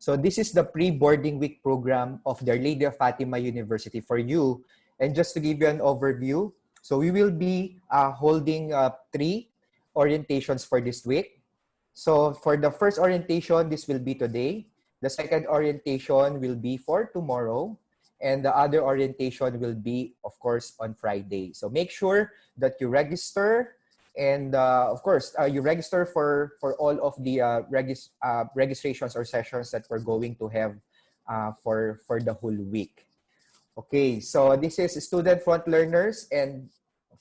So this is the pre-boarding week program of the Our Lady of Fatima University for you. And just to give you an overview, so we will be holding 3 orientations for this week. So for the first orientation, this will be today. The second orientation will be for tomorrow. And the other orientation will be, of course, on Friday. So make sure that you register. And of course, you register for all of the registrations or sessions that we're going to have for the whole week. Okay, so this is student front learners. And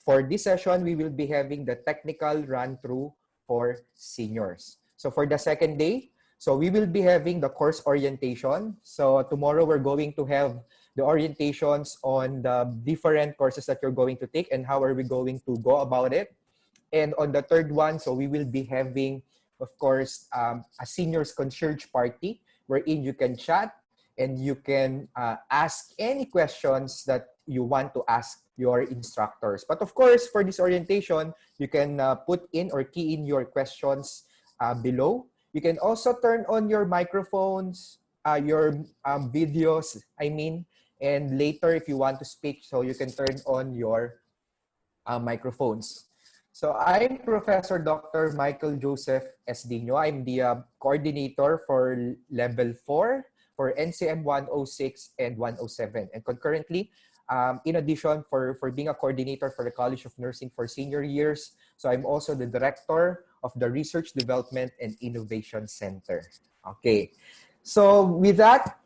for this session, we will be having the technical run-through for seniors. So for the second day, so we will be having the course orientation. So tomorrow we're going to have the orientations on the different courses that you're going to take and how are we going to go about it. And on the third one, so we will be having, of course, a seniors concierge party wherein you can chat and you can ask any questions that you want to ask your instructors. But of course, for this orientation, you can put in or key in your questions below. You can also turn on your microphones, your videos, and later if you want to speak, so you can turn on your microphones. So I'm Professor Dr. Michael Joseph Esdino. I'm the coordinator for Level 4 for NCM 106 and 107. And concurrently, in addition for being a coordinator for the College of Nursing for senior years, so I'm also the director of the Research Development and Innovation Center. Okay, so with that,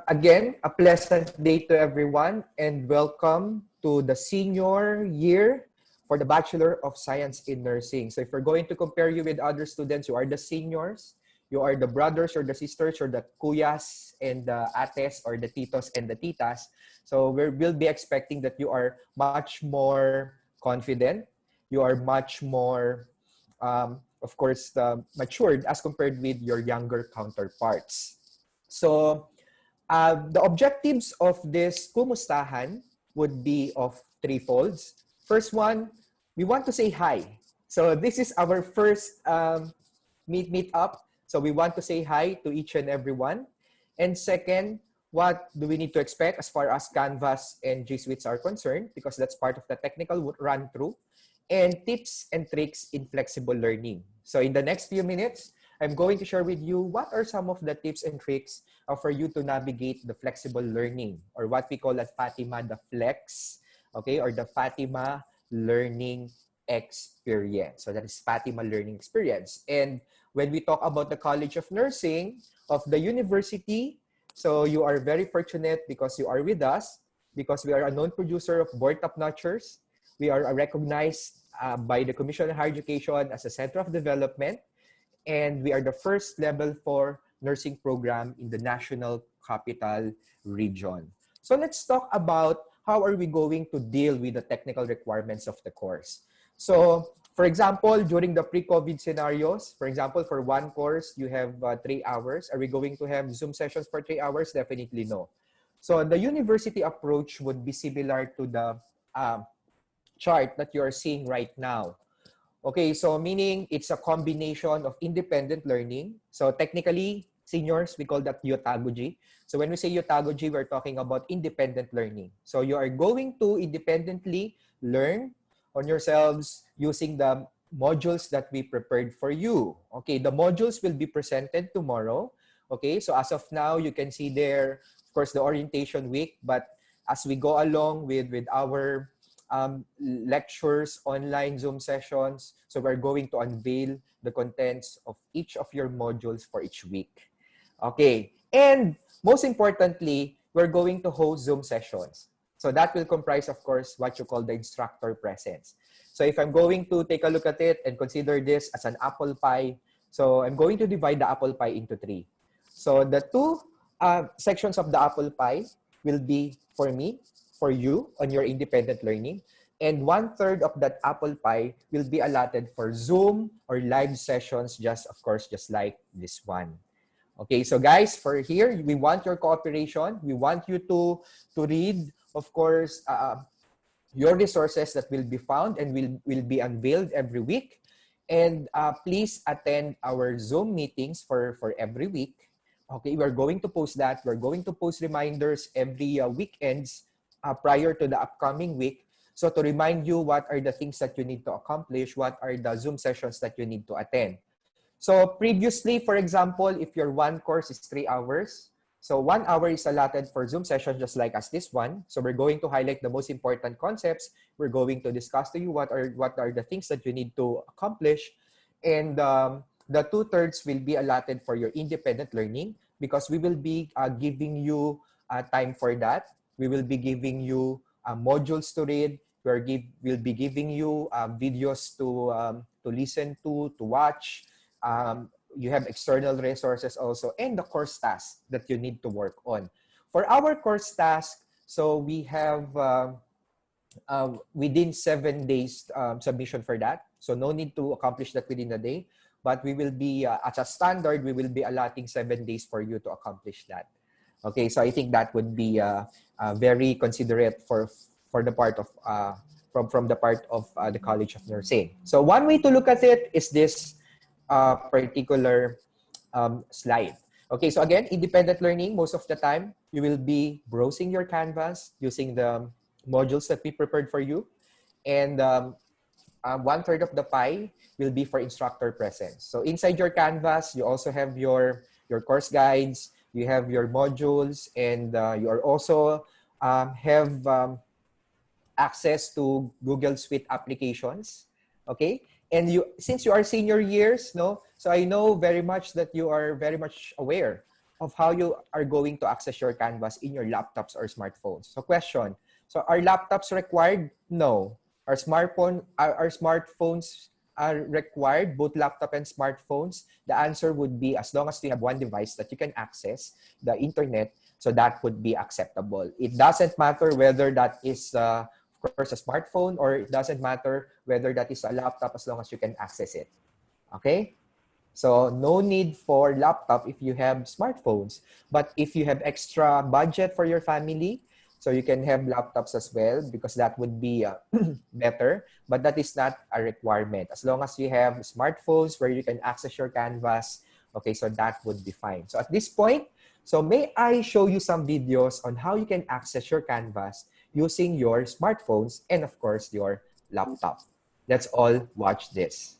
again, a pleasant day to everyone and welcome to the senior year for the Bachelor of Science in Nursing. So if we're going to compare you with other students, you are the seniors, you are the brothers or the sisters or the kuyas and the ates or the titos and the titas. So we'll be expecting that you are much more confident, you are much more, of course, matured as compared with your younger counterparts. So the objectives of this kumustahan would be of 3 folds. First one, we want to say hi. So this is our first meet up. So we want to say hi to each and everyone. And second, what do we need to expect as far as Canvas and G Suites are concerned? Because that's part of the technical run-through. And tips and tricks in flexible learning. So in the next few minutes, I'm going to share with you what are some of the tips and tricks for you to navigate the flexible learning, or what we call at Fatima the Flex, okay, or the Fatima Learning Experience. So that is Fatima Learning Experience. And when we talk about the College of Nursing of the university, so you are very fortunate because you are with us, because we are a known producer of board top-notchers. We are recognized by the Commission on Higher Education as a Center of Development, and we are the first level 4 nursing program in the National Capital Region. So let's talk about how are we going to deal with the technical requirements of the course. So, for example, during the pre-COVID scenarios, for example, for one course, you have 3 hours. Are we going to have Zoom sessions for 3 hours? Definitely no. So the university approach would be similar to the chart that you are seeing right now. Okay, so meaning it's a combination of independent learning. So technically, seniors, we call that yotagogy. So when we say yotagogy, we're talking about independent learning. So you are going to independently learn on yourselves using the modules that we prepared for you. Okay, the modules will be presented tomorrow. Okay, so as of now, you can see there, of course, the orientation week. But as we go along with our lectures, online Zoom sessions, so we're going to unveil the contents of each of your modules for each week. Okay, and most importantly, we're going to host Zoom sessions. So that will comprise, of course, what you call the instructor presence. So if I'm going to take a look at it and consider this as an apple pie, so I'm going to divide the apple pie into 3. So the 2 sections of the apple pie will be for me, for you on your independent learning. And 1/3 of that apple pie will be allotted for Zoom or live sessions, just like this one. Okay, so guys, for here, we want your cooperation. We want you to read, of course, your resources that will be found and will be unveiled every week. And please attend our Zoom meetings for every week. Okay, we're going to post that. We're going to post reminders every weekends prior to the upcoming week. So to remind you what are the things that you need to accomplish, what are the Zoom sessions that you need to attend. So previously, for example, if your one course is 3 hours, so 1 hour is allotted for Zoom sessions just like as this one. So we're going to highlight the most important concepts. We're going to discuss to you what are the things that you need to accomplish. And the 2/3 will be allotted for your independent learning because we will be giving you time for that. We will be giving you modules to read. We'll be giving you videos to listen to watch. You have external resources also, and the course tasks that you need to work on. For our course task, so we have within 7 days submission for that. So no need to accomplish that within a day. But we will be, as a standard, we will be allotting 7 days for you to accomplish that. Okay, so I think that would be very considerate for the part of from the part of the College of Nursing. So one way to look at it is this particular slide. Okay, so again, independent learning, most of the time, you will be browsing your Canvas using the modules that we prepared for you. And 1/3 of the pie will be for instructor presence. So inside your Canvas, you also have your course guides, you have your modules, and you are also have access to Google Suite applications. Okay, and since you are senior years, no, so I know very much that you are very much aware of how you are going to access your Canvas in your laptops or smartphones. So question, so are laptops required? No. Our smartphones are required, both laptop and smartphones? The answer would be as long as you have one device that you can access the internet, so that would be acceptable. It doesn't matter whether that is, of course, a smartphone, or it doesn't matter whether that is a laptop as long as you can access it. Okay? So no need for laptop if you have smartphones. But if you have extra budget for your family, so you can have laptops as well, because that would be better. But that is not a requirement. As long as you have smartphones where you can access your Canvas, okay, so that would be fine. So at this point, so may I show you some videos on how you can access your Canvas using your smartphones and of course your laptop. Let's all watch this.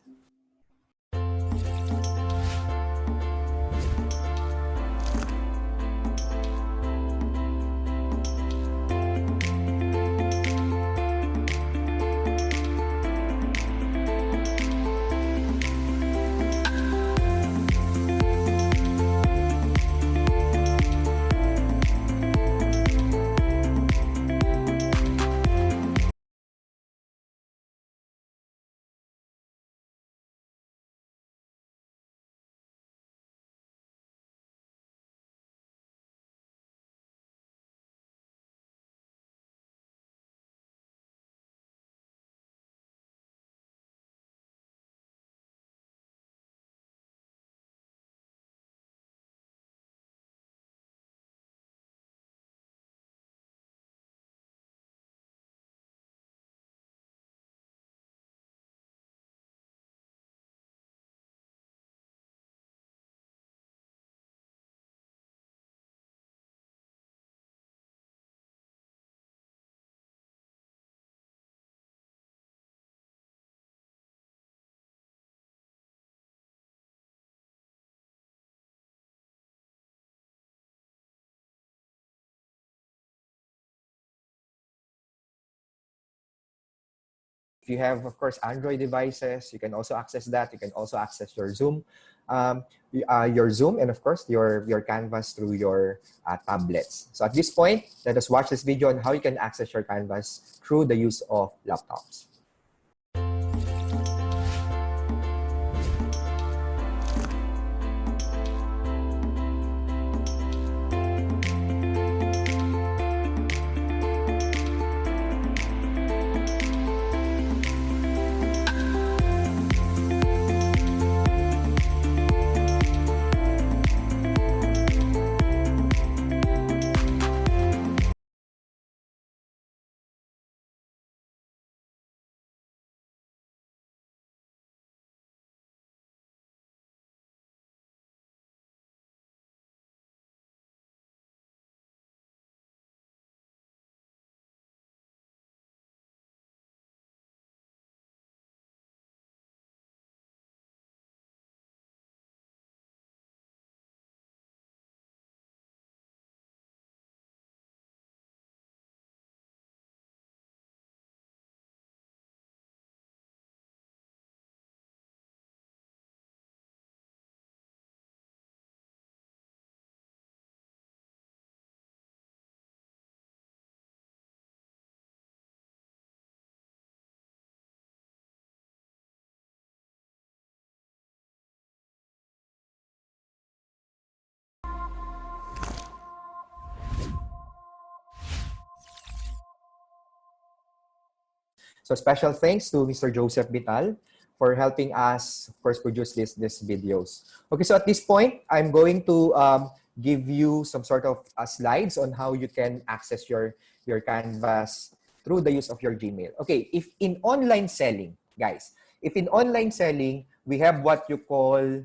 If you have, of course, Android devices, you can also access that. You can also access your Zoom, and of course, your Canvas through your tablets. So at this point, let us watch this video on how you can access your Canvas through the use of laptops. So special thanks to Mr. Joseph Vital for helping us, of course, produce this videos. Okay, so at this point, I'm going to give you some sort of slides on how you can access your Canvas through the use of your Gmail. Okay, if in online selling, guys, if in online selling, we have what you call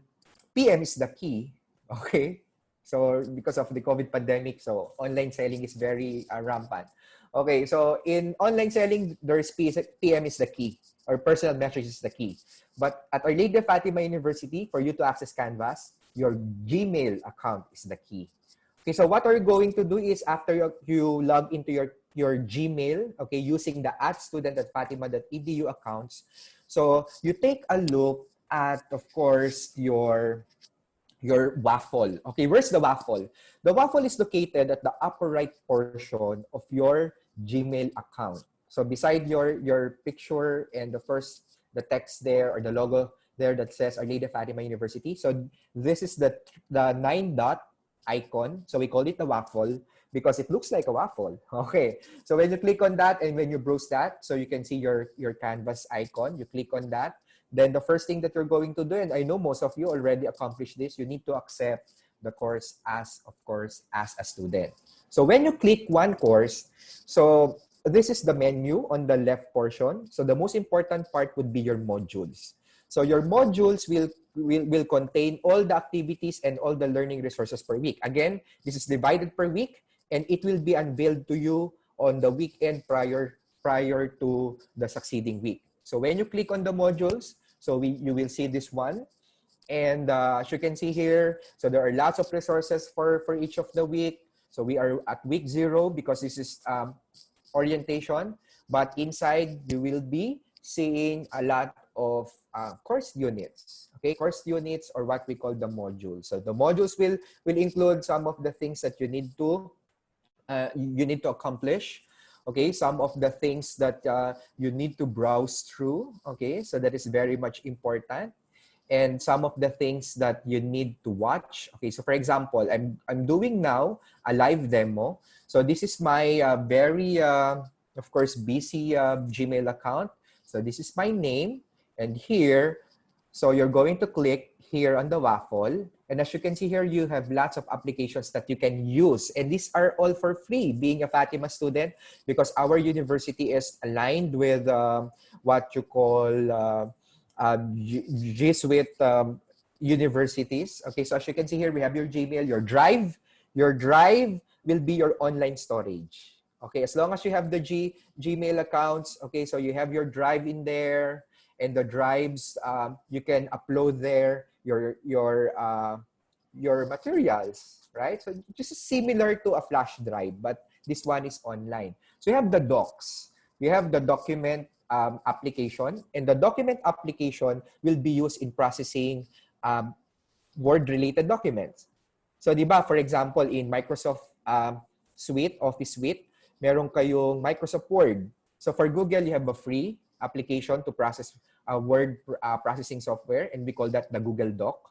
PM is the key, okay? So because of the COVID pandemic, so online selling is very rampant. Okay, so in online selling, there's PM is the key, or personal message is the key. But at Our Lady of Fatima University, for you to access Canvas, your Gmail account is the key. Okay, so what we're going to do is after you log into your Gmail, okay, using the @student@fatima.edu accounts, so you take a look at, of course, your waffle. Okay, where's the waffle? The waffle is located at the upper right portion of your Gmail account. So beside your picture and the text there or the logo there that says Our Lady of Fatima University. So this is the 9-dot icon. So we call it the waffle because it looks like a waffle. Okay. So when you click on that and when you browse that, so you can see your Canvas icon, you click on that. Then the first thing that you're going to do, and I know most of you already accomplished this, you need to accept the course as, of course, as a student. So when you click one course, so this is the menu on the left portion. So the most important part would be your modules. So your modules will contain all the activities and all the learning resources per week. Again, this is divided per week, and it will be unveiled to you on the weekend prior to the succeeding week. So when you click on the modules, so you will see this one. And as you can see here, so there are lots of resources for each of the week. So we are at week 0 because this is orientation. But inside, you will be seeing a lot of course units. Okay, course units or what we call the modules. So the modules will include some of the things that you need to accomplish. Okay, some of the things that you need to browse through. Okay, so that is very much important. And some of the things that you need to watch. Okay, so for example, I'm doing now a live demo. So this is my very, of course, busy Gmail account. So this is my name. And here, so you're going to click here on the waffle. And as you can see here, you have lots of applications that you can use. And these are all for free, being a Fatima student, because our university is aligned with what you call Jesuit universities. Okay, so as you can see here, we have your Gmail, your Drive. Your Drive will be your online storage. Okay, as long as you have the Gmail accounts, okay, so you have your Drive in there, and the drives you can upload there your materials, right? So just similar to a flash drive, but this one is online. So you have the docs. You have the document application, and the document application will be used in processing Word-related documents. So, di ba, for example, in Microsoft Office Suite, meron kayong Microsoft Word. So, for Google, you have a free application to process word processing software, and we call that the Google Doc.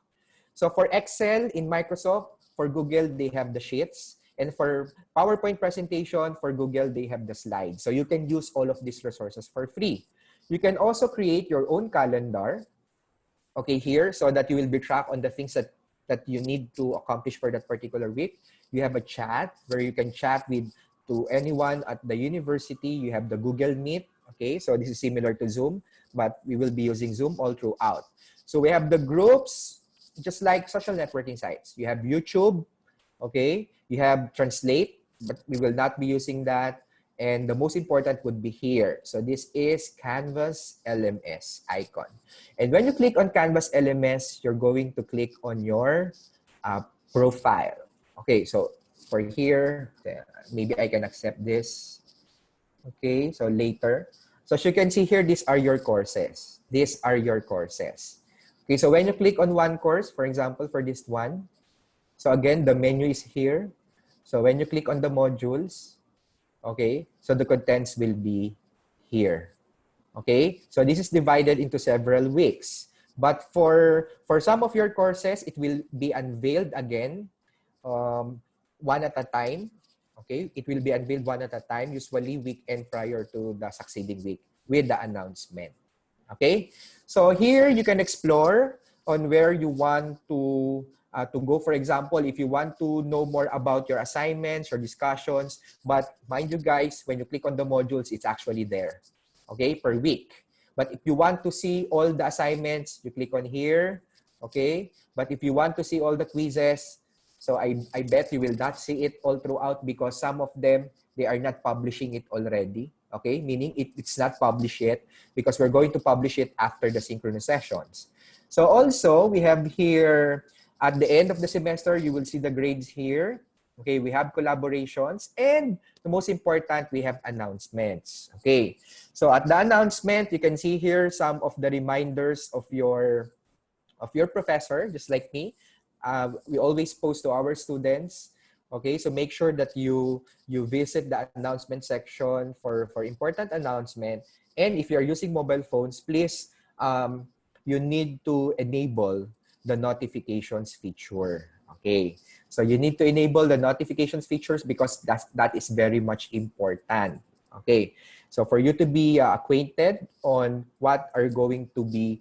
So, for Excel in Microsoft, for Google, they have the Sheets. And for PowerPoint presentation, for Google, they have the slides. So you can use all of these resources for free. You can also create your own calendar, okay, here, so that you will be tracked on the things that you need to accomplish for that particular week. You have a chat where you can chat to anyone at the university. You have the Google Meet, okay? So this is similar to Zoom, but we will be using Zoom all throughout. So we have the groups, just like social networking sites. You have YouTube, okay? You have Translate, but we will not be using that. And the most important would be here. So this is Canvas LMS icon. And when you click on Canvas LMS, you're going to click on your profile. Okay, so for here, maybe I can accept this. Okay, so later. So as you can see here, these are your courses. These are your courses. Okay, so when you click on one course, for example, for this one, so again, the menu is here. So when you click on the modules, okay, so the contents will be here. Okay, so this is divided into several weeks. But for some of your courses, it will be unveiled again, one at a time. Okay, it will be unveiled one at a time, usually weekend prior to the succeeding week. with the announcement. Okay? So here you can explore on where you want to go. For example, if you want to know more about your assignments or discussions, but mind you guys, when you click on the modules, it's actually there, okay, per week. But if you want to see all the assignments, you click on here, okay? But if you want to see all the quizzes, so I bet you will not see it all throughout because some of them, they are not publishing it already, okay? Meaning it's not published yet because we're going to publish it after the synchronous sessions. So also, we have here, at the end of the semester, you will see the grades here. Okay, we have collaborations. And the most important, we have announcements. Okay, so at the announcement, you can see here some of the reminders of your professor, just like me. We always post to our students. Okay, so make sure that you visit the announcement section for important announcement. And if you're using mobile phones, please, you need to enable the notifications feature. Okay, so you need to enable the notifications features because that is very much important. Okay, so for you to be acquainted on what are going to be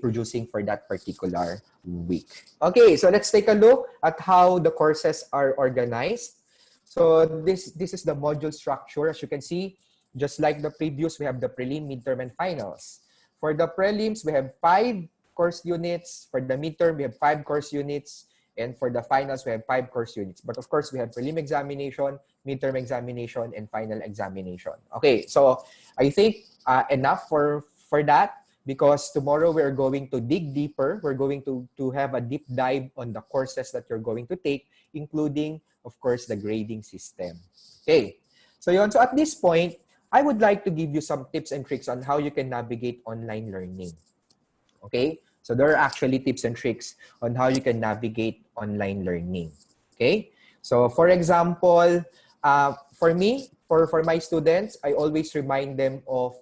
producing for that particular week. Okay, so let's take a look at how the courses are organized. So this is the module structure. As you can see, just like the previous, we have the prelim, midterm, and finals. For the prelims, we have 5 course units. For the midterm, we have 5 course units. And for the finals, we have 5 course units. But of course, we have prelim examination, midterm examination, and final examination. Okay, so I think enough for that because tomorrow we're going to dig deeper. We're going to have a deep dive on the courses that you're going to take, including, of course, the grading system. Okay, so at this point, I would like to give you some tips and tricks on how you can navigate online learning. Okay, so there are actually tips and tricks on how you can navigate online learning. Okay, so for example, for me, for my students, I always remind them of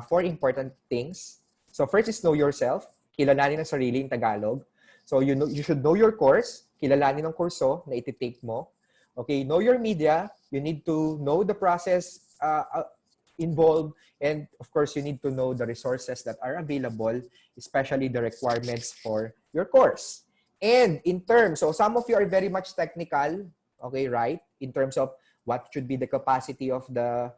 4 important things. So first is know yourself. Kilalanin ang sarili in Tagalog. So you should know your course. Kilalanin ang kurso na iti-take mo. Okay, know your media. You need to know the process involved, and of course, you need to know the resources that are available, especially the requirements for your course. And in terms, so some of you are very much technical, okay, right? In terms of what should be the capacity of the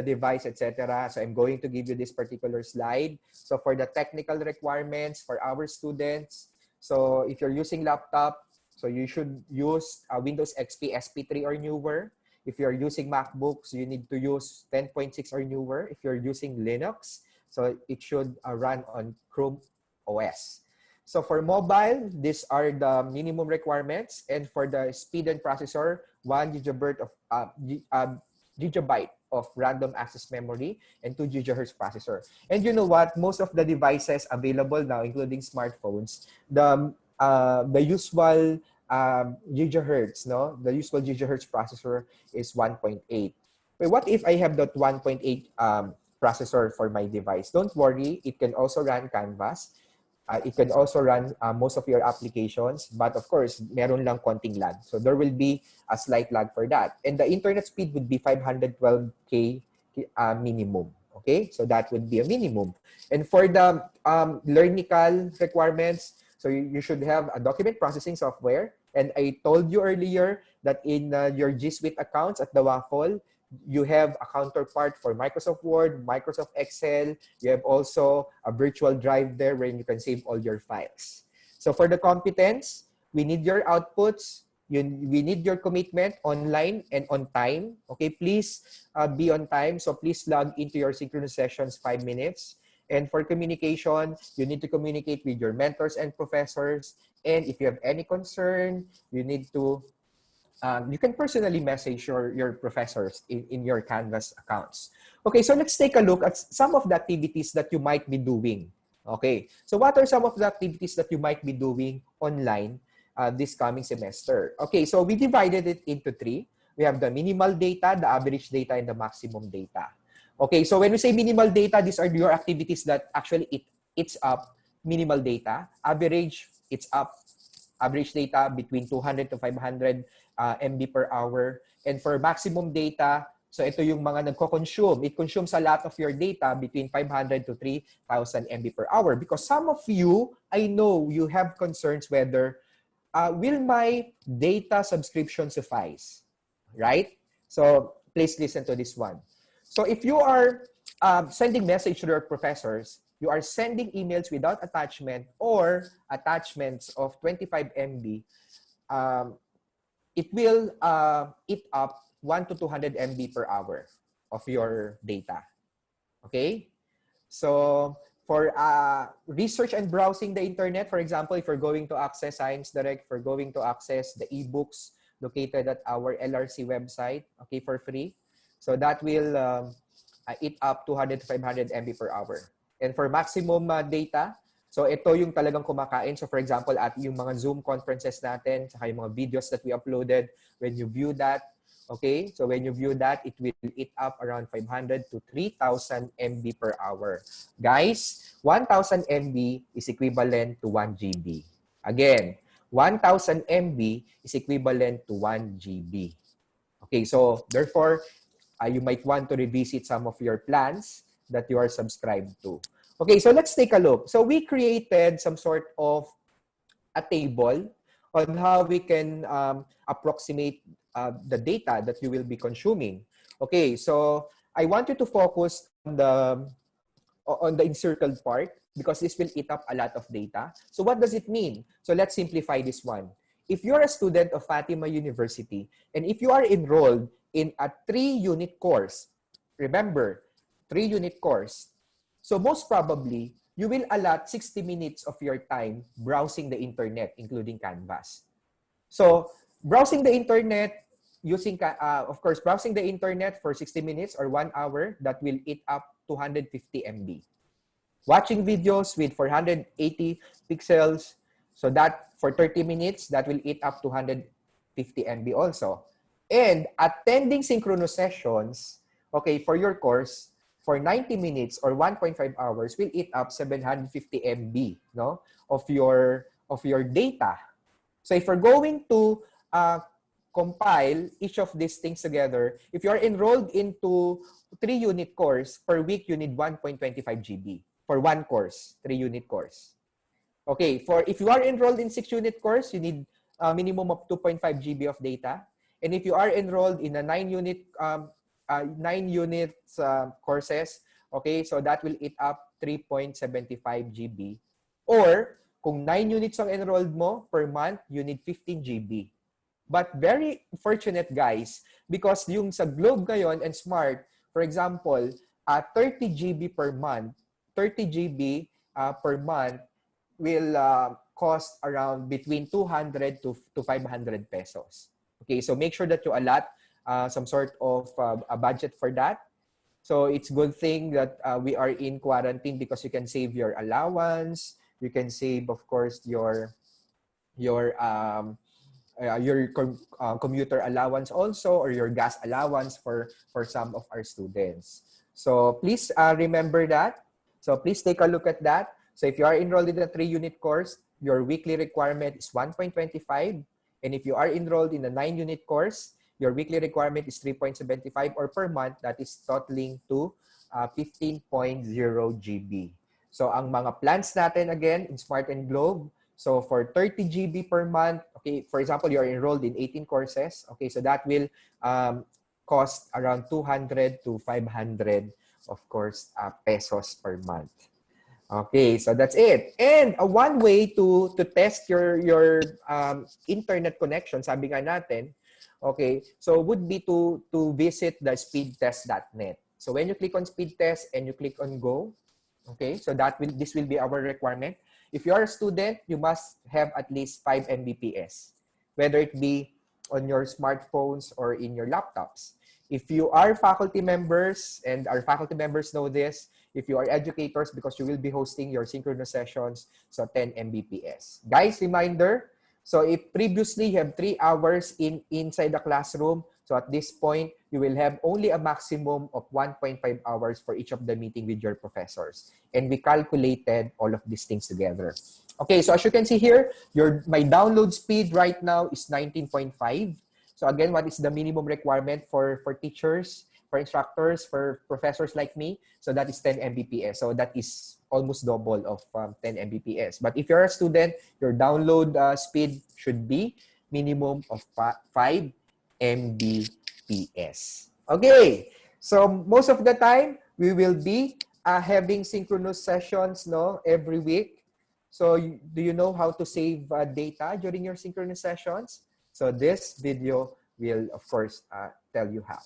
device, etc. So I'm going to give you this particular slide. So for the technical requirements for our students, so if you're using laptop, so you should use Windows XP SP3 or newer. If you're using MacBooks, you need to use 10.6 or newer. If you're using Linux, so it should run on Chrome OS. So for mobile, these are the minimum requirements. And for the speed and processor, 1 gigabyte of random access memory and 2 gigahertz processor. And you know what? Most of the devices available now, including smartphones, the usual gigahertz, no? The usual gigahertz processor is 1.8. But what if I have that 1.8 processor for my device? Don't worry, it can also run Canvas. It can also run most of your applications, but of course, meron lang konting lag. So there will be a slight lag for that. And the internet speed would be 512K minimum. Okay, so that would be a minimum. And for the learnical requirements, so you should have a document processing software. And I told you earlier that in your G Suite accounts at the Waffle, you have a counterpart for Microsoft Word, Microsoft Excel. You have also a virtual drive there where you can save all your files. So for the competence, we need your outputs. We need your commitment online and on time. Okay, please be on time. So please log into your synchronous sessions 5 minutes. And for communication, you need to communicate with your mentors and professors. And if you have any concern, you need to you can personally message your professors in your Canvas accounts. Okay, so let's take a look at some of the activities that you might be doing. Okay, so what are some of the activities that you might be doing online this coming semester? Okay, so we divided it into 3. We have the minimal data, the average data, and the maximum data. Okay, so when we say minimal data, these are your activities that actually it's up. Minimal data, average, it's up. Average data between 200 to 500 MB per hour. And for maximum data, So ito yung mga nagko-consume. It consumes a lot of your data between 500 to 3,000 MB per hour. Because some of you, I know you have concerns whether will my data subscription suffice? Right? So please listen to this one. So if you are sending message to your professors, you are sending emails without attachment or attachments of 25 MB, it will eat up 1 to 200 MB per hour of your data. Okay? So for research and browsing the internet, for example, if you're going to access Science Direct, if you're going to access the ebooks located at our LRC website, okay, for free. So that will eat up 200 to 500 MB per hour. And for maximum data, so ito yung talagang kumakain. So for example, at yung mga Zoom conferences natin, saka yung mga videos that we uploaded, when you view that, okay, so when you view that, it will eat up around 500 to 3,000 MB per hour. Guys, 1,000 MB is equivalent to 1 GB. Again, 1,000 MB is equivalent to 1 GB. Okay, so therefore, you might want to revisit some of your plans that you are subscribed to. Okay, so let's take a look. So we created some sort of a table on how we can approximate the data that you will be consuming. Okay, so I want you to focus on the encircled part because this will eat up a lot of data. So what does it mean? So let's simplify this one. If you're a student of Fatima University and if you are enrolled in a 3-unit course, remember, 3-unit course, so most probably, you will allot 60 minutes of your time browsing the internet, including Canvas. So browsing the internet, using, of course, browsing the internet for 60 minutes or 1 hour, that will eat up 250 MB. Watching videos with 480 pixels, so that for 30 minutes, that will eat up 250 MB also. And attending synchronous sessions, okay, for your course, for 90 minutes or 1.5 hours will eat up 750 MB, no, of your data. So if you're going to compile each of these things together, if you are enrolled into 3-unit course, per week you need 1.25 GB for one course, 3-unit course. Okay, for if you are enrolled in 6-unit course, you need a minimum of 2.5 GB of data. And if you are enrolled in a 9-unit 9 units courses, okay, so that will eat up 3.75 GB. Or, kung 9 units ang enrolled mo per month, you need 15 GB. But very fortunate, guys, because yung sa Globe ngayon and Smart, for example, 30 GB per month, 30 GB per month will cost around between 200 to 500 pesos. Okay, so make sure that you allot some sort of a budget for that. So it's good thing that we are in quarantine because you can save your allowance. You can save, of course, your commuter allowance also, or your gas allowance for some of our students. So please remember that. So please take a look at that. So if you are enrolled in a 3-unit course, your weekly requirement is 1.25. And if you are enrolled in a 9-unit course, your weekly requirement is 3.75, or per month, that is totaling to 15.0 GB. So ang mga plans natin again in Smart and Globe, so for 30 GB per month, okay, for example, you are enrolled in 18 courses, okay, so that will cost around 200 to 500, of course, pesos per month. Okay, so that's it. And one way to test your internet connection, sabi nga natin, okay, so would be to visit the speedtest.net. So when you click on speed test and you click on go, okay, so this will be our requirement. If you are a student, you must have at least 5 Mbps, whether it be on your smartphones or in your laptops. If you are faculty members, and our faculty members know this, if you are educators, because you will be hosting your synchronous sessions, so 10 Mbps. Guys, reminder, so if previously you have 3 hours inside the classroom, so at this point, you will have only a maximum of 1.5 hours for each of the meeting with your professors. And we calculated all of these things together. Okay, so as you can see here, my download speed right now is 19.5. So again, what is the minimum requirement for teachers? for instructors, for professors like me, so that is 10 Mbps. So that is almost double of 10 Mbps. But if you're a student, your download speed should be minimum of 5 Mbps. Okay, so most of the time, we will be having synchronous sessions, no, every week. So do you know how to save data during your synchronous sessions? So this video will, of course, tell you how.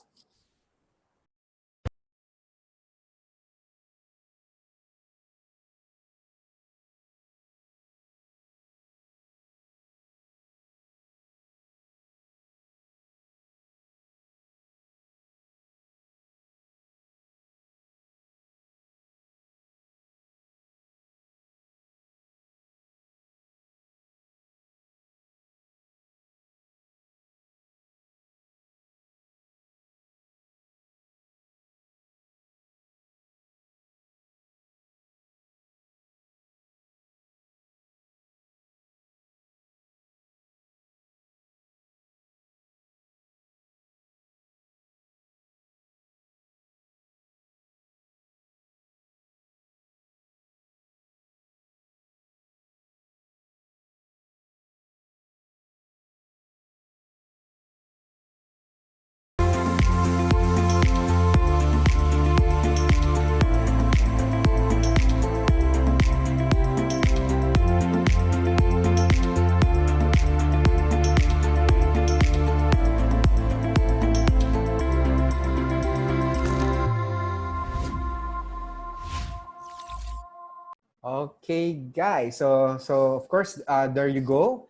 Okay, guys. So of course, there you go.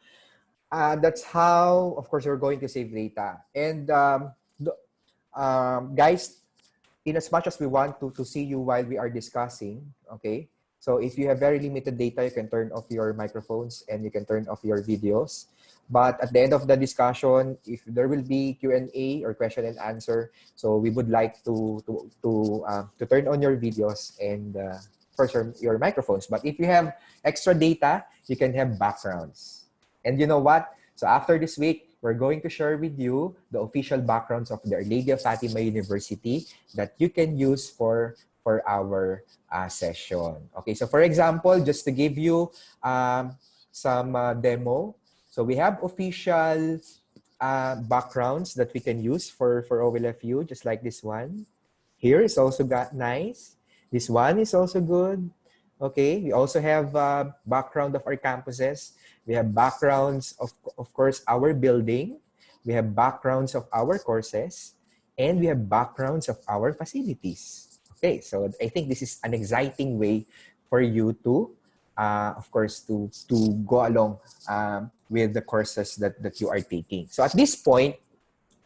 That's how, of course, you're going to save data. And guys, in as much as we want to see you while we are discussing, okay? So if you have very limited data, you can turn off your microphones and you can turn off your videos. But at the end of the discussion, if there will be Q&A or question and answer, so we would like to turn on your videos and first your microphones. But if you have extra data, you can have backgrounds. And you know what? So after this week, we're going to share with you the official backgrounds of the Our Lady of Fatima University that you can use for our session. Okay, so for example, just to give you some demo, so we have official backgrounds that we can use for OLFU, just like this one. Here is also got nice. This one is also good. Okay, we also have background of our campuses. We have backgrounds of course, our building. We have backgrounds of our courses. And we have backgrounds of our facilities. Okay, so I think this is an exciting way for you to, of course, to go along with the courses that you are taking. So at this point,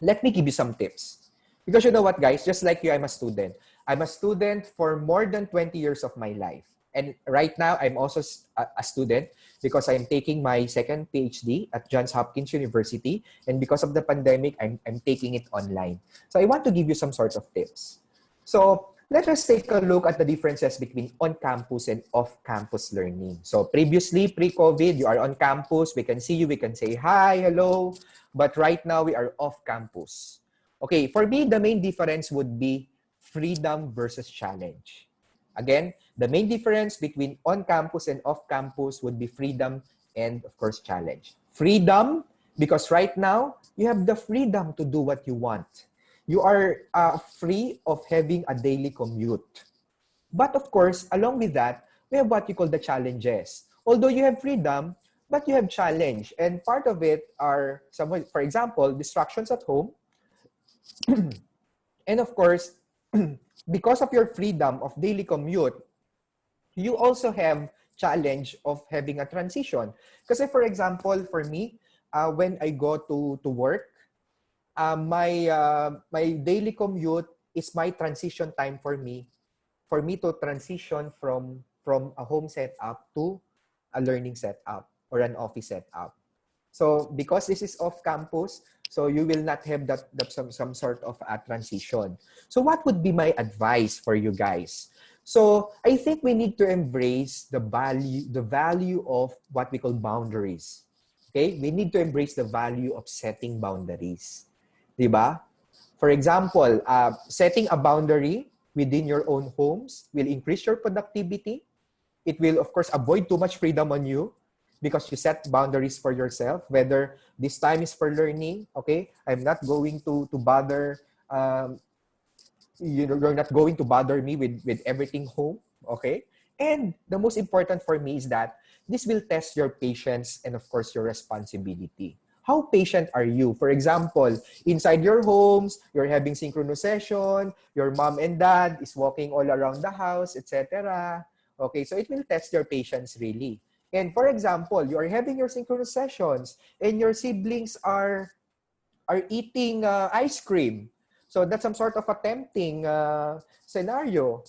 let me give you some tips. Because you know what, guys? Just like you, I'm a student. I'm a student for more than 20 years of my life. And right now, I'm also a student because I'm taking my second PhD at Johns Hopkins University. And because of the pandemic, I'm taking it online. So I want to give you some sort of tips. So let us take a look at the differences between on-campus and off-campus learning. So previously, pre-COVID, you are on campus. We can see you. We can say hi, hello. But right now, we are off-campus. Okay, for me, the main difference would be freedom versus challenge. Again, the main difference between on-campus and off-campus would be freedom and, of course, challenge. Freedom, because right now, you have the freedom to do what you want. You are free of having a daily commute. But of course, along with that, we have what you call the challenges. Although you have freedom, but you have challenge. And part of it are, for example, distractions at home. And of course, because of your freedom of daily commute, you also have challenge of having a transition. Kasi for example, for me, when I go to work, my daily commute is my transition time for me to transition from a home setup to a learning setup or an office setup. So because this is off campus, so you will not have that some sort of a transition. So what would be my advice for you guys? So I think we need to embrace the value of what we call boundaries. Okay? We need to embrace the value of setting boundaries. Diba? For example, setting a boundary within your own homes will increase your productivity. It will, of course, avoid too much freedom on you because you set boundaries for yourself, whether this time is for learning, okay? I'm not going to bother, you're not going to bother me with everything home, okay? And the most important for me is that this will test your patience and, of course, your responsibility. How patient are you? For example, inside your homes, you're having synchronous session, your mom and dad is walking all around the house, etc. Okay, so it will test your patience really. And for example, you are having your synchronous sessions and your siblings are eating ice cream. So that's some sort of a tempting scenario.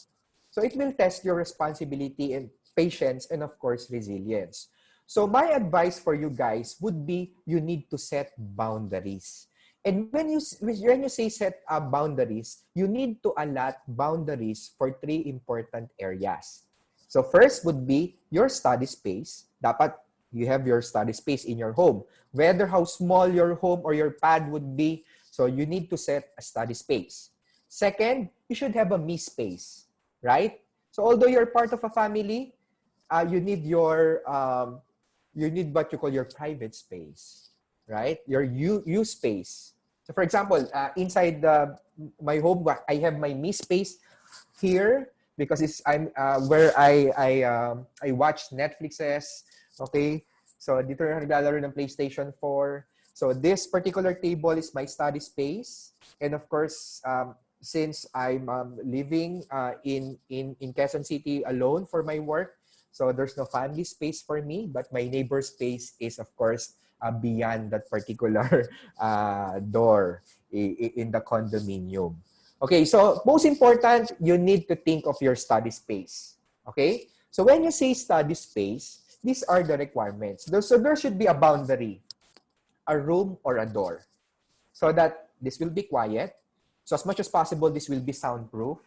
So it will test your responsibility and patience and of course resilience. So my advice for you guys would be you need to set boundaries. And when you say set boundaries, you need to allot boundaries for three important areas. So first would be your study space. Dapat you have your study space in your home. Whether how small your home or your pad would be, so you need to set a study space. Second, you should have a me space, right? So although you're part of a family, you need you need what you call your private space, right? Your you space. So for example, inside my home, I have my me space here because I'm where I watch Netflixes. Okay, so dito na naglalaro ng PlayStation 4. So this particular table is my study space, and of course, since I'm living in Quezon City alone for my work, so there's no family space for me, but my neighbor's space is of course beyond that particular door in the condominium. Okay, so most important, you need to think of your study space. Okay, so when you say study space, these are the requirements. So there should be a boundary, a room or a door, so that this will be quiet. So as much as possible, this will be soundproof.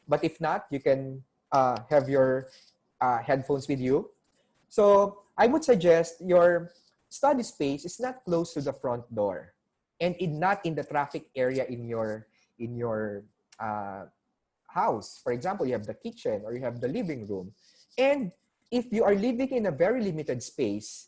But if not, you can have your headphones with you. So I would suggest your study space is not close to the front door and not in the traffic area in your uh, house. For example, you have the kitchen or you have the living room. And if you are living in a very limited space,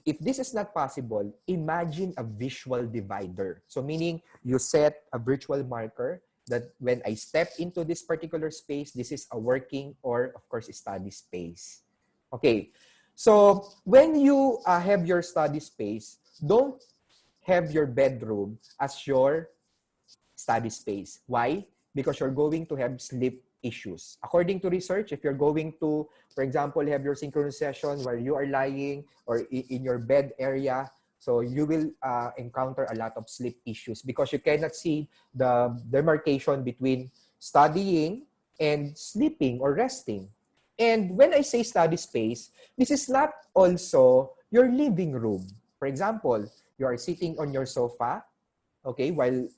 if this is not possible, imagine a visual divider. So meaning you set a virtual marker that when I step into this particular space, this is a working or of course a study space. Okay. So when you have your study space, don't have your bedroom as your study space. Why? Because you're going to have sleep issues. According to research, if you're going to, for example, have your synchronous session where you are lying or in your bed area, so you will encounter a lot of sleep issues because you cannot see the demarcation between studying and sleeping or resting. And when I say study space, this is not also your living room. For example, you are sitting on your sofa, okay, while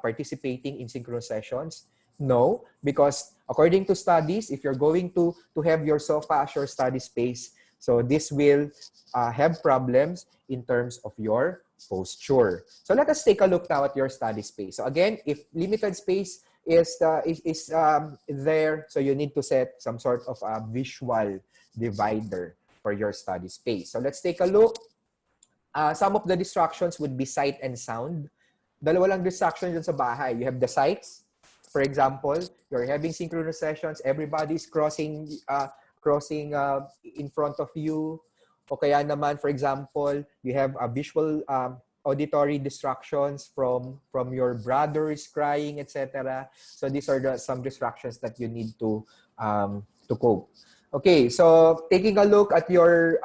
participating in synchronous sessions? No, because according to studies, if you're going to have your sofa as your study space, so this will have problems in terms of your posture. So let us take a look now at your study space. So again, if limited space is there, so you need to set some sort of a visual divider for your study space. So let's take a look. Some of the distractions would be sight and sound. Dalawa lang distraction dyan sa bahay. You have the sights. For example, you're having synchronous sessions, everybody's crossing in front of you. O kaya naman, for example, you have a visual auditory distractions from your brothers crying, etc. So these are some distractions that you need to cope. Okay, so taking a look at your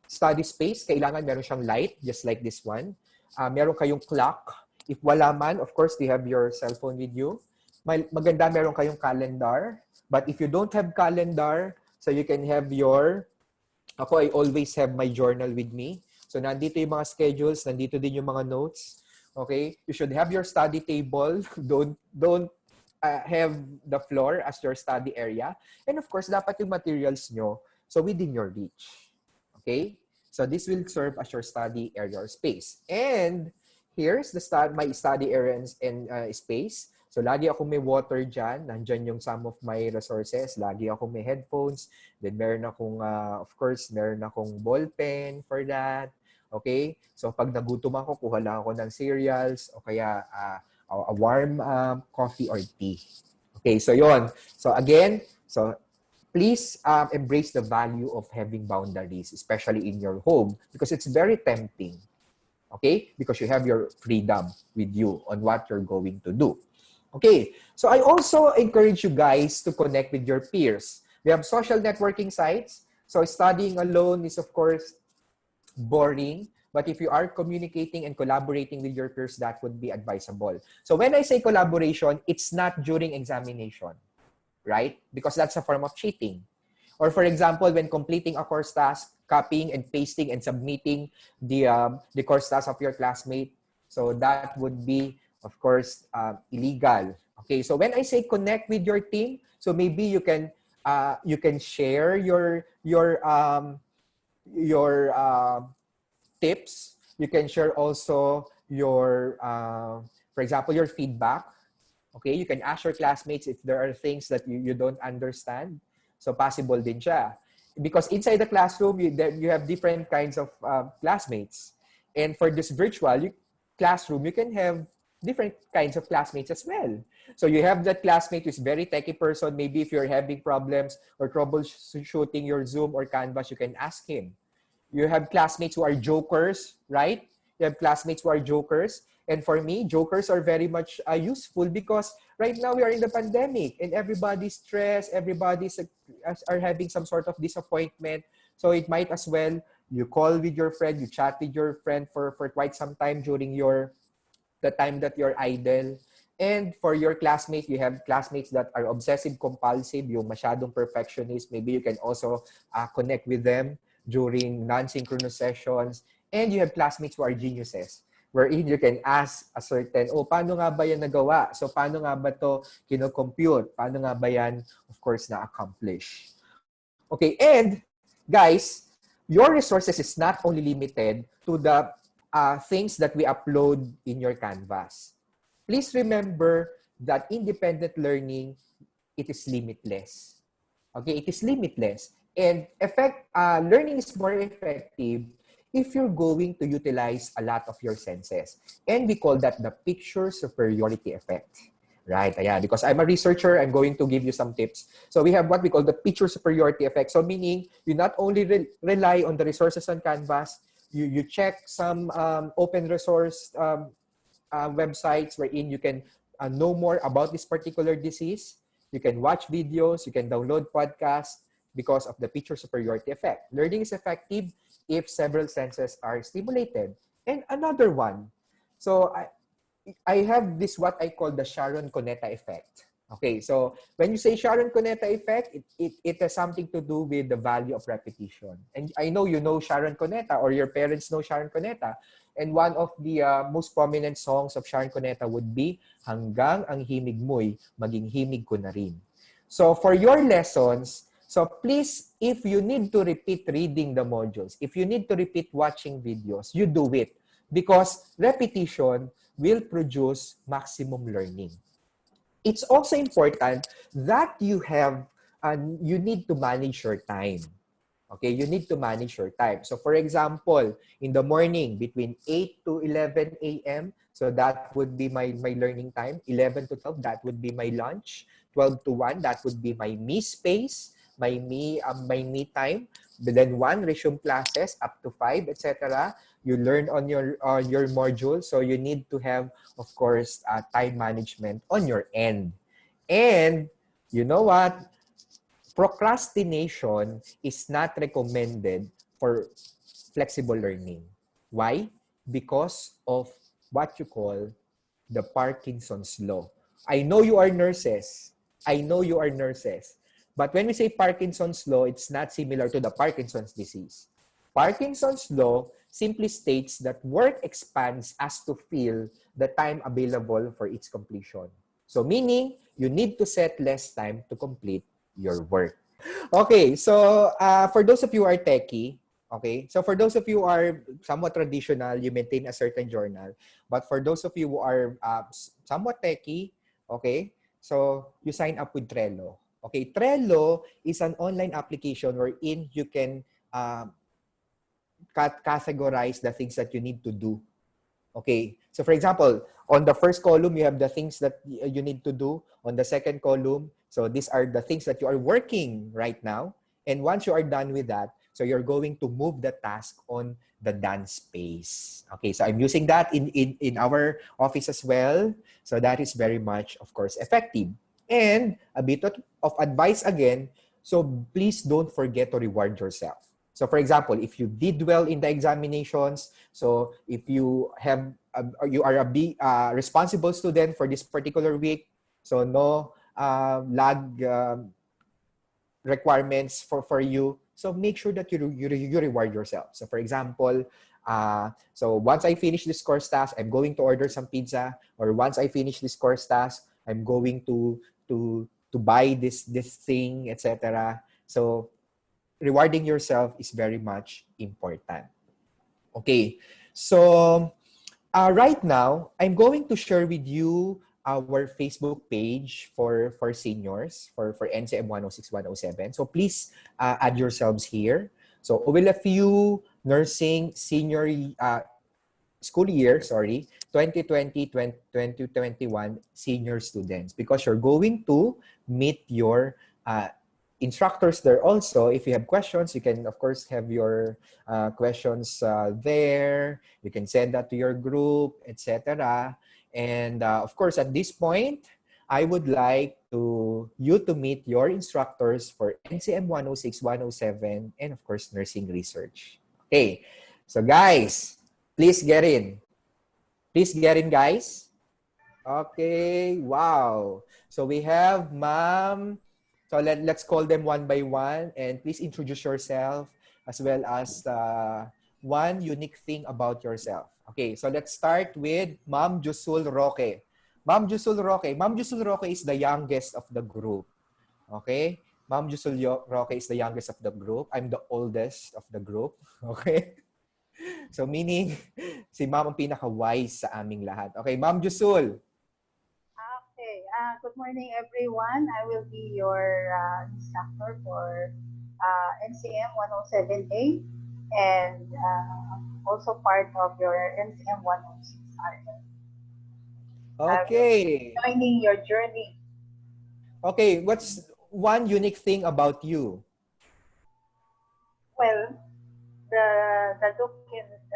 study space, kailangan meron siyang light, just like this one. Meron kayong clock. If wala man, of course, you have your cell phone with you. Maganda meron kayong calendar. But if you don't have calendar, so you can have I always have my journal with me. So nandito yung mga schedules, nandito din yung mga notes. Okay? You should have your study table. Don't have the floor as your study area. And of course, dapat yung materials nyo, so within your reach. Okay? So this will serve as your study area or space. And here's my study areas and space. So, lagi ako may water dyan. Nandyan yung some of my resources. Lagi ako may headphones. Then, meron akong, of course, meron akong ball pen for that. Okay? So, pag nagutom ako, kuha lang ako ng cereals o kaya a warm coffee or tea. Okay, so yon. So, again, so please embrace the value of having boundaries, especially in your home, because it's very tempting. Okay? Because you have your freedom with you on what you're going to do. Okay, so I also encourage you guys to connect with your peers. We have social networking sites. So studying alone is, of course, boring. But if you are communicating and collaborating with your peers, that would be advisable. So when I say collaboration, it's not during examination, right? Because that's a form of cheating. Or for example, when completing a course task, copying and pasting and submitting the course task of your classmate. So that would be, of course, illegal. Okay, so when I say connect with your team, so maybe you can share your tips. You can share also your, for example, your feedback. Okay, you can ask your classmates if there are things that you don't understand. So possible din siya. Because inside the classroom, you have different kinds of classmates. And for this virtual classroom, you can have different kinds of classmates as well. So you have that classmate who's very techie person. Maybe if you're having problems or troubleshooting your Zoom or Canvas, you can ask him. You have classmates who are jokers, right? You have classmates who are jokers. And for me, jokers are very much useful because right now we are in the pandemic and everybody's stressed, everybody's are having some sort of disappointment. So it might as well, you call with your friend, you chat with your friend for quite some time during the time that you're idle. And for your classmates, you have classmates that are obsessive compulsive, yung masyadong perfectionist. Maybe you can also connect with them during non-synchronous sessions. And you have classmates who are geniuses, wherein you can ask a certain, paano nga ba yan nagawa? So, paano nga ba to kino-compute? Paano nga ba yan, of course, na-accomplish? Okay, and guys, your resources is not only limited to the things that we upload in your Canvas. Please remember that independent learning, it is limitless. Okay, it is limitless. And learning is more effective if you're going to utilize a lot of your senses. And we call that the picture superiority effect. Right, yeah, because I'm a researcher, I'm going to give you some tips. So we have what we call the picture superiority effect. So meaning, you not only rely on the resources on Canvas, you check some open resource websites wherein you can know more about this particular disease. You can watch videos, you can download podcasts because of the picture superiority effect. Learning is effective if several senses are stimulated. And another one, so I have this what I call the Sharon Cuneta effect. Okay, so when you say Sharon Cuneta effect, it has something to do with the value of repetition. And I know you know Sharon Cuneta or your parents know Sharon Cuneta. And one of the most prominent songs of Sharon Cuneta would be, Hanggang ang himig mo'y maging himig ko na rin. So for your lessons, so please, if you need to repeat reading the modules, if you need to repeat watching videos, you do it. Because repetition will produce maximum learning. It's also important that you need to manage your time. Okay, you need to manage your time. So for example, in the morning, between 8 to 11 a.m., so that would be my learning time. 11 to 12, that would be my lunch. 12 to 1, that would be my me space, my me time. But then 1, resume classes up to 5, etc. You learn on your module. So you need to have, of course, time management on your end. And you know what? Procrastination is not recommended for flexible learning. Why? Because of what you call the Parkinson's law. I know you are nurses. I know you are nurses. But when we say Parkinson's law, it's not similar to the Parkinson's disease. Parkinson's law simply states that work expands as to fill the time available for its completion. So meaning, you need to set less time to complete your work. Okay, so for those of you who are techie, Okay? So for those of you who are somewhat traditional, you maintain a certain journal. But for those of you who are somewhat techy, okay? So you sign up with Trello. Okay, Trello is an online application wherein you can categorize the things that you need to do. Okay. So for example, on the first column, you have the things that you need to do. On the second column, so these are the things that you are working right now. And once you are done with that, so you're going to move the task on the done space. Okay, so I'm using that in our office as well. So that is very much, of course, effective. And a bit of advice again, so please don't forget to reward yourself. So for example, if you did well in the examinations, so if you have, you are a responsible student for this particular week, so no lag requirements for you. So make sure that you reward yourself. So for example, so once I finish this course task, I'm going to order some pizza, or once I finish this course task, I'm going to buy this thing, etc. So rewarding yourself is very much important. Okay, so right now, I'm going to share with you our Facebook page for seniors, for NCM 106, 107. So please add yourselves here. So OLFU Nursing Senior School Year, 2020, 2021 senior students, because you're going to meet your instructors there also. If you have questions, you can, of course, have your questions there. You can send that to your group, etc. And of course, at this point, I would like you to meet your instructors for NCM 106, 107, and of course, nursing research. Okay, so guys, please get in. Please get in, guys. Okay, wow. So we have Ma'am. So let's call them one by one, and please introduce yourself as well as one unique thing about yourself. Okay, so let's start with Ma'am Jusul Roque. Ma'am Jusul Roque. Ma'am Jusul Roque is the youngest of the group. Okay? Ma'am Jusul Roque is the youngest of the group. I'm the oldest of the group. Okay? So meaning, si Ma'am ang pinaka-wise sa aming lahat. Okay, Ma'am Jusul. Okay. Good morning, everyone. I will be your instructor for NCM 107A and also part of your NCM 106 RL. I will be Okay. joining your journey. Okay, what's one unique thing about you? Well, the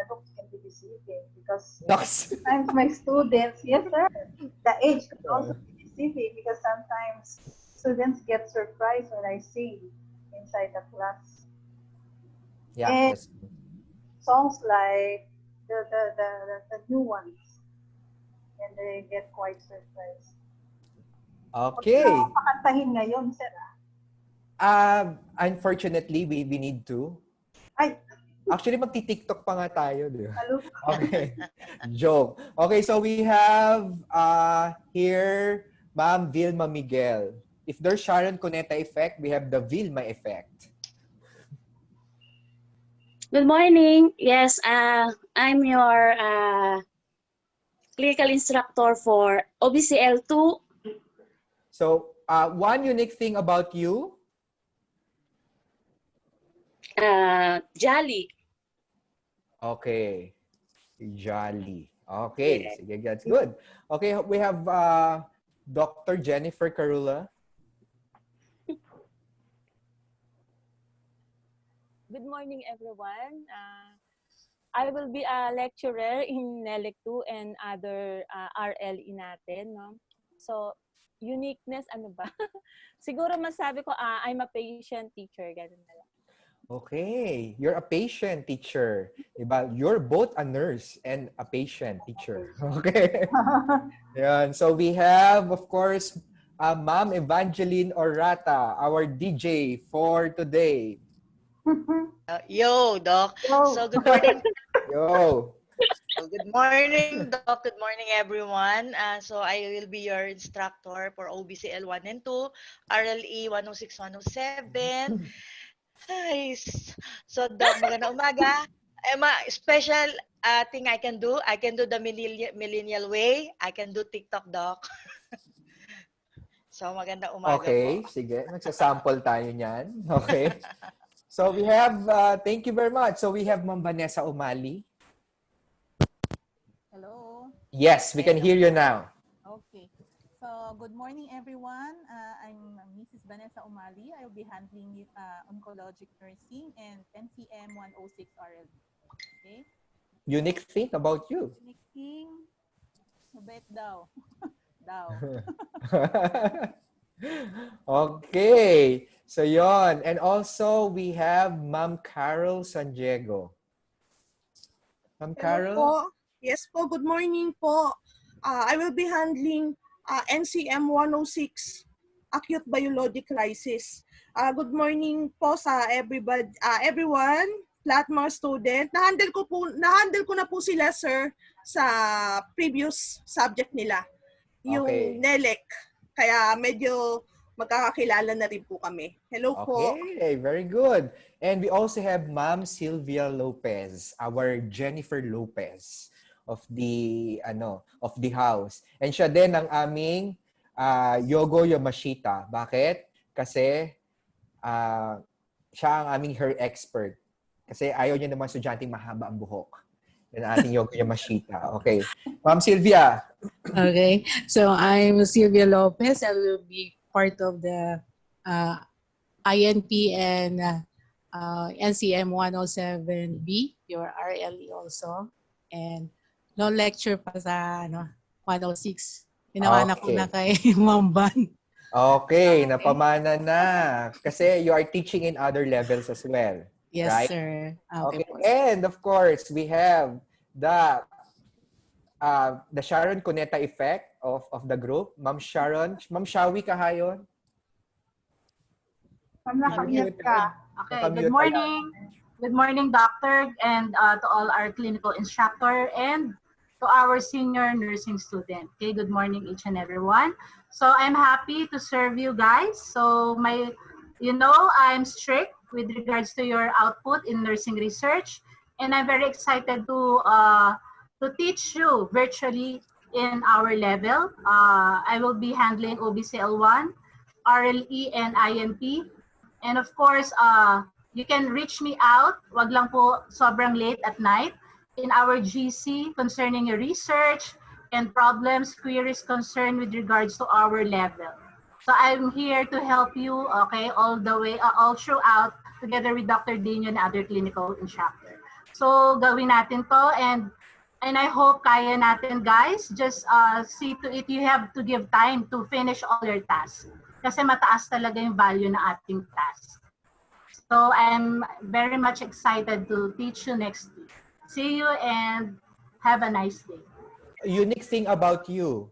looks can be deceiving because Nox. sometimes my students, yes sir, the age could also be deceiving because sometimes students get surprised when I sing inside the class. Yeah, And that's songs like the new ones, and they get quite surprised. Huwag mo na ako okay. pakantahin ngayon, sir. Unfortunately, we need to. Ay, Actually, magti-TikTok pa nga tayo, di ba? halok. Okay. Joke. Okay, so we have here Ma'am Vilma Miguel. If there's Sharon Cuneta effect, we have the Vilma effect. Good morning. Yes, I'm your clinical instructor for OBCL2. So, one unique thing about you? Jolly. Okay. Jolly. Okay. Yeah. Sige, that's good. Okay, we have Dr. Jennifer Carula. Good morning, everyone. I will be a lecturer in NELEC 2 and other RLE natin. No? So, uniqueness, ano ba? Siguro masabi ko, I'm a patient teacher. Ganun na lang. Okay. You're a patient teacher. Diba? You're both a nurse and a patient teacher. Okay. Yan. So we have, of course, Ma'am Evangeline Orata, our DJ for today. Yo, Doc. Yo. So, good morning. Yo. Good morning, Doc. Good morning, everyone. So, I will be your instructor for OBCL 1 and 2, RLE 106, 107. Hi. So, Doc, magandang umaga. Special thing I can do the millennial way. I can do TikTok, Doc. So, magandang umaga po. Okay, sige. Magsasample tayo niyan. Okay. So we have, thank you very much. So we have Ma'am Vanessa Umali. Hello. Yes, we can Hello hear you po. now. Okay. So, good morning, everyone. I'm Mrs. Vanessa Umali. I'll be handling oncologic nursing and NCM 106 RLB. Okay. Unique thing about you. Nicking, mabait daw. daw. Okay. So yon. And also we have Ma'am Carol San Diego. Ma'am Hello Carol? po. Yes po, good morning po. I will be handling NCM 106, Acute Biologic Crisis. Good morning po sa everyone, lahat mga student. Na-handle ko na po sila, sir, sa previous subject nila, yung Okay. NELEC. Kaya medyo magkakakilala na rin po kami. Hello po. Okay, very good. And we also have Ma'am Sylvia Lopez, our Jennifer Lopez of the house. And siya din ang aming Yogo Yamashita. Bakit? Kasi siya ang aming hair expert. Kasi ayaw niya naman estudyanteng mahaba ang buhok. Yan ang ating Yogo Yamashita. Okay. Ma'am Sylvia. Okay, so I'm Sylvia Lopez. I will be part of the INP and NCM 107B, your RLE also. And no lecture pa sa 106. Pinawana ko na kay Mamban. Okay, napamana na. Kasi you are teaching in other levels as well. Yes, right? sir. Okay. Po. And of course, we have the Sharon Cuneta effect of the group. Ma'am Sharon. Ma'am Shawi Kahayon. Nakamute ka. Okay, Nakamute good morning. Good morning, doctor, and to all our clinical instructor and to our senior nursing student. Okay, good morning each and everyone. So I'm happy to serve you guys. So I'm strict with regards to your output in nursing research, and I'm very excited to teach you virtually in our level. I will be handling OBCL1, RLE, and INP. And of course, you can reach me out, wag lang po sobrang late at night, in our GC concerning your research and problems, queries, concern with regards to our level. So I'm here to help you, okay, all the way, all throughout, together with Dr. Dino and other clinical instructor. So gawin natin to, and I hope kaya natin, guys. Just see to it, you have to give time to finish all your tasks. Kasi mataas talaga yung value na ating task. So I'm very much excited to teach you next week. See you and have a nice day. Unique thing about you.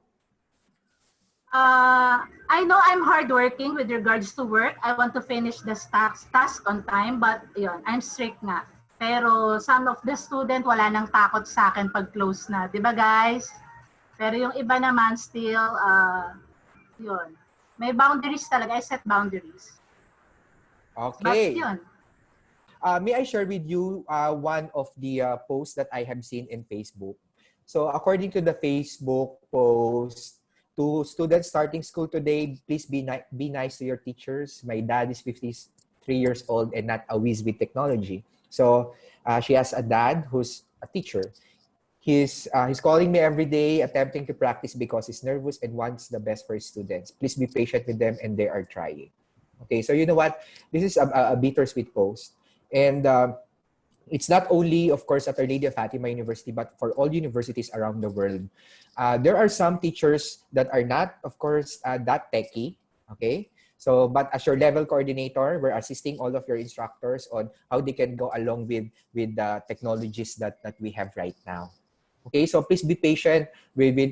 I know I'm hardworking with regards to work. I want to finish the task on time, but yun, I'm strict nga. Pero some of the student wala nang takot sa akin pag close na. Diba guys? Pero yung iba naman still, yun. May boundaries talaga. I set boundaries. Okay. But yun. May I share with you one of the posts that I have seen in Facebook? So according to the Facebook post, to students starting school today, please be nice to your teachers. My dad is 53 years old and not a whiz with technology. So she has a dad who's a teacher. He's calling me every day, attempting to practice because he's nervous and wants the best for his students. Please be patient with them, and they are trying. Okay, so you know what? This is a bittersweet post. And it's not only, of course, at Our Lady of Fatima University, but for all universities around the world. There are some teachers that are not, of course, that techy. Okay, so but as your level coordinator, we're assisting all of your instructors on how they can go along with the technologies that we have right now. Okay, so please be patient with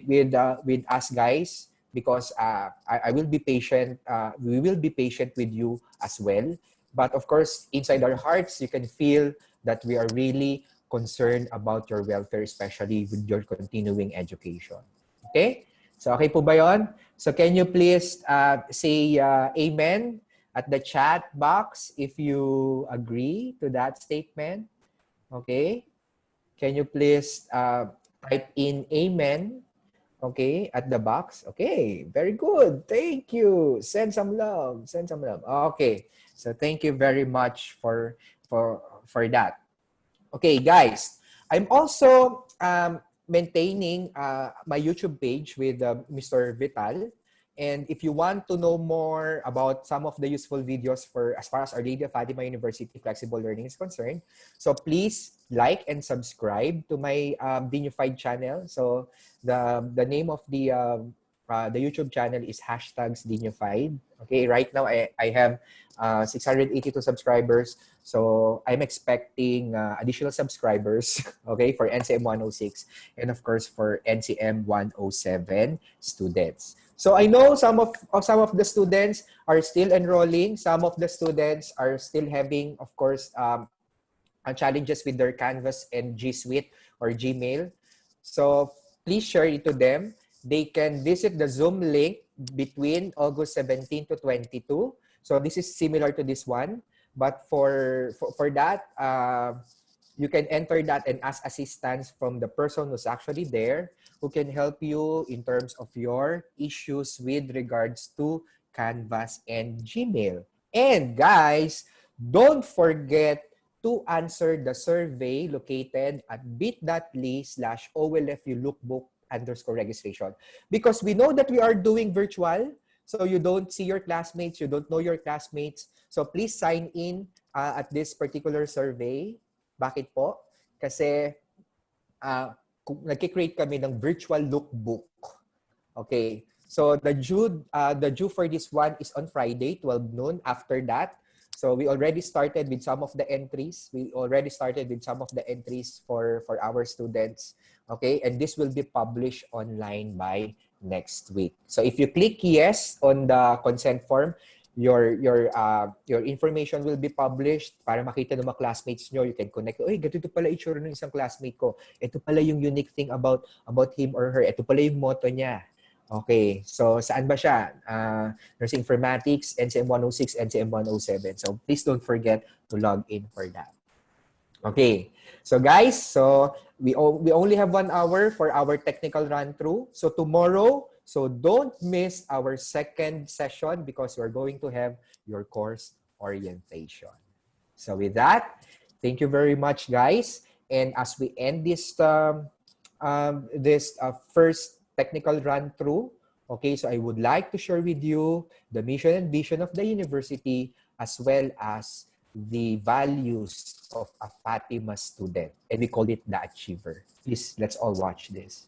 us guys, because I will be patient. We will be patient with you as well. But of course, inside our hearts, you can feel that we are really concerned about your welfare, especially with your continuing education. Okay? So okay po ba yun? So can you please say amen at the chat box if you agree to that statement. Okay? Can you please type in amen? Okay, at the box. Okay, very good. Thank you. Send some love. Send some love. Okay. So thank you very much for that. Okay, guys. I'm also maintaining my YouTube page with Mr. Vital. And if you want to know more about some of the useful videos for as far as Our Lady of Fatima University Flexible Learning is concerned, so please like and subscribe to my Dignified channel. So the name of the YouTube channel is #Dignified. Okay, right now I have 682 subscribers. So I'm expecting additional subscribers, okay, for NCM 106 and of course for NCM 107 students. So I know some of the students are still enrolling. Some of the students are still having, of course, challenges with their Canvas and G Suite or Gmail. So please share it to them. They can visit the Zoom link between August 17 to 22. So this is similar to this one. But for that, you can enter that and ask assistance from the person who's actually there who can help you in terms of your issues with regards to Canvas and Gmail. And guys, don't forget to answer the survey located at bit.ly/OLFU lookbook _registration. Because we know that we are doing virtual, so you don't see your classmates, you don't know your classmates. So please sign in at this particular survey. Bakit po? Kasi nagki-create kami ng virtual lookbook. Okay. So the due for this one is on Friday, 12 noon. After that, so we already started with some of the entries. For our students. Okay, and this will be published online by next week. So if you click yes on the consent form, your information will be published para makita ng mga classmates nyo. You can connect. Oy, ganito pala itsura ng isang classmate ko. Ito pala yung unique thing about him or her. Ito pala yung motto niya. Okay, so saan ba siya? Nursing Informatics, NCM 106, NCM 107. So please don't forget to log in for that. Okay, so guys, so we only have 1 hour for our technical run-through. So tomorrow, so don't miss our second session because we're going to have your course orientation. So with that, thank you very much, guys. And as we end this first technical run-through, okay, so I would like to share with you the mission and vision of the university as well as the values of a Fatima student. And we call it the Achiever. Please, let's all watch this.